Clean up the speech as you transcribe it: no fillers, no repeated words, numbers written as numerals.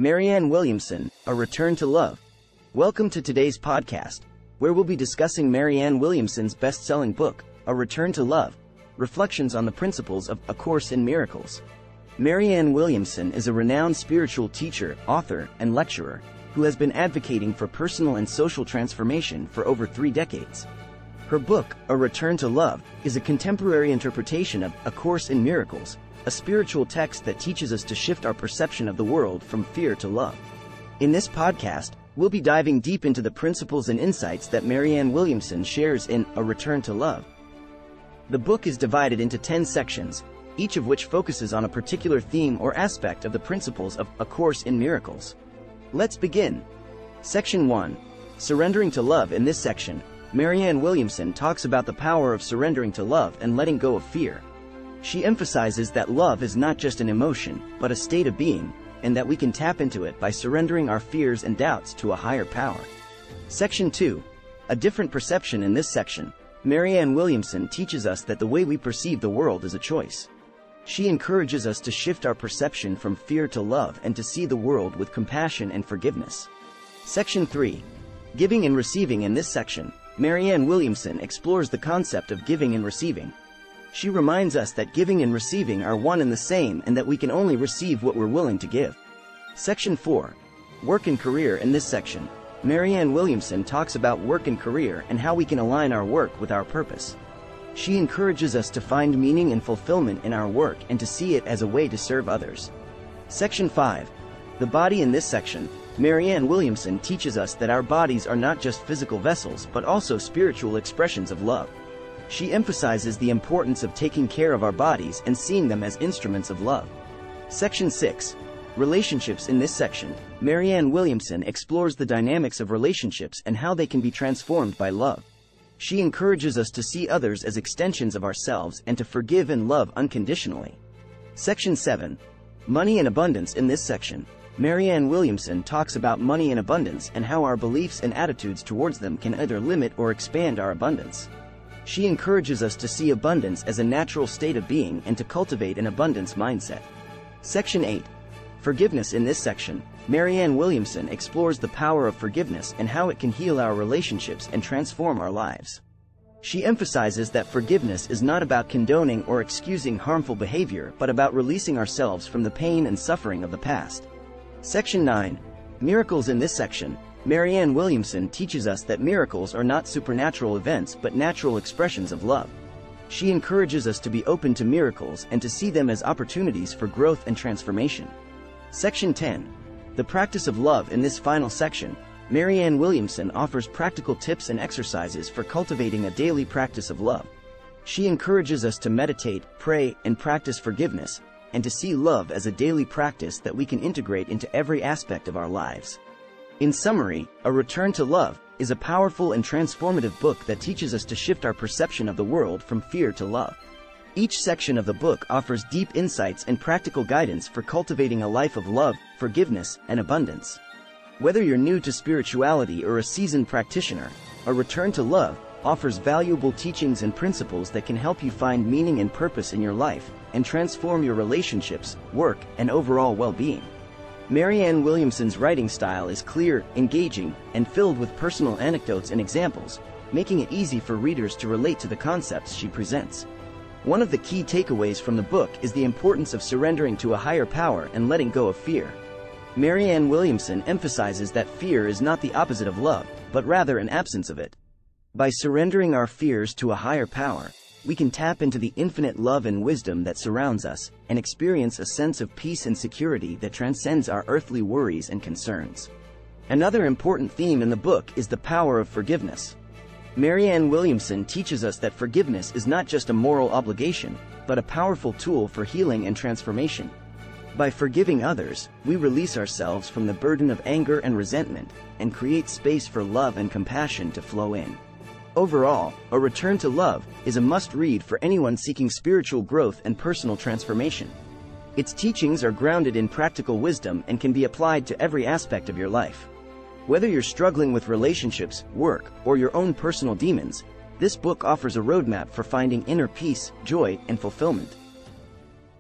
Marianne Williamson, A Return to Love. Welcome to today's podcast, where we'll be discussing Marianne Williamson's best-selling book, A Return to Love, Reflections on the Principles of A Course in Miracles. Marianne Williamson is a renowned spiritual teacher, author, and lecturer who has been advocating for personal and social transformation for over 3 decades. Her book, A Return to Love, is a contemporary interpretation of A Course in Miracles, a spiritual text that teaches us to shift our perception of the world from fear to love. In this podcast, we'll be diving deep into the principles and insights that Marianne Williamson shares in A Return to Love. The book is divided into 10 sections, each of which focuses on a particular theme or aspect of the principles of A Course in Miracles. Let's begin. Section 1. Surrendering to Love. In this section, Marianne Williamson talks about the power of surrendering to love and letting go of fear. She emphasizes that love is not just an emotion, but a state of being, and that we can tap into it by surrendering our fears and doubts to a higher power. Section 2. A different perception. In this section, Marianne Williamson teaches us that the way we perceive the world is a choice. She encourages us to shift our perception from fear to love and to see the world with compassion and forgiveness. Section 3. Giving and receiving. In this section, Marianne Williamson explores the concept of giving and receiving. She reminds us that giving and receiving are one and the same, and that we can only receive what we're willing to give. Section 4. Work and career. In this section, Marianne Williamson talks about work and career and how we can align our work with our purpose. She encourages us to find meaning and fulfillment in our work and to see it as a way to serve others. Section 5. The body. In this section, Marianne Williamson teaches us that our bodies are not just physical vessels but also spiritual expressions of love. She emphasizes the importance of taking care of our bodies and seeing them as instruments of love. Section 6. Relationships. In this section, Marianne Williamson explores the dynamics of relationships and how they can be transformed by love. She encourages us to see others as extensions of ourselves and to forgive and love unconditionally. Section 7. Money and abundance. In this section, Marianne Williamson talks about money and abundance and how our beliefs and attitudes towards them can either limit or expand our abundance. She encourages us to see abundance as a natural state of being and to cultivate an abundance mindset. Section 8. Forgiveness. In this section, Marianne Williamson explores the power of forgiveness and how it can heal our relationships and transform our lives. She emphasizes that forgiveness is not about condoning or excusing harmful behavior but about releasing ourselves from the pain and suffering of the past. Section 9. Miracles. In this section, Marianne Williamson teaches us that miracles are not supernatural events but natural expressions of love. She encourages us to be open to miracles and to see them as opportunities for growth and transformation. Section 10. The practice of love. In this final section, Marianne Williamson offers practical tips and exercises for cultivating a daily practice of love. She encourages us to meditate, pray, and practice forgiveness, and to see love as a daily practice that we can integrate into every aspect of our lives. In summary, A Return to Love is a powerful and transformative book that teaches us to shift our perception of the world from fear to love. Each section of the book offers deep insights and practical guidance for cultivating a life of love, forgiveness, and abundance. Whether you're new to spirituality or a seasoned practitioner, A Return to Love offers valuable teachings and principles that can help you find meaning and purpose in your life and transform your relationships, work, and overall well-being. Marianne Williamson's writing style is clear, engaging, and filled with personal anecdotes and examples, making it easy for readers to relate to the concepts she presents. One of the key takeaways from the book is the importance of surrendering to a higher power and letting go of fear. Marianne Williamson emphasizes that fear is not the opposite of love, but rather an absence of it. By surrendering our fears to a higher power, we can tap into the infinite love and wisdom that surrounds us and experience a sense of peace and security that transcends our earthly worries and concerns. Another important theme in the book is the power of forgiveness. Marianne Williamson teaches us that forgiveness is not just a moral obligation, but a powerful tool for healing and transformation. By forgiving others, we release ourselves from the burden of anger and resentment and create space for love and compassion to flow in. Overall, A Return to Love is a must-read for anyone seeking spiritual growth and personal transformation. Its teachings are grounded in practical wisdom and can be applied to every aspect of your life. Whether you're struggling with relationships, work, or your own personal demons, this book offers a roadmap for finding inner peace, joy, and fulfillment.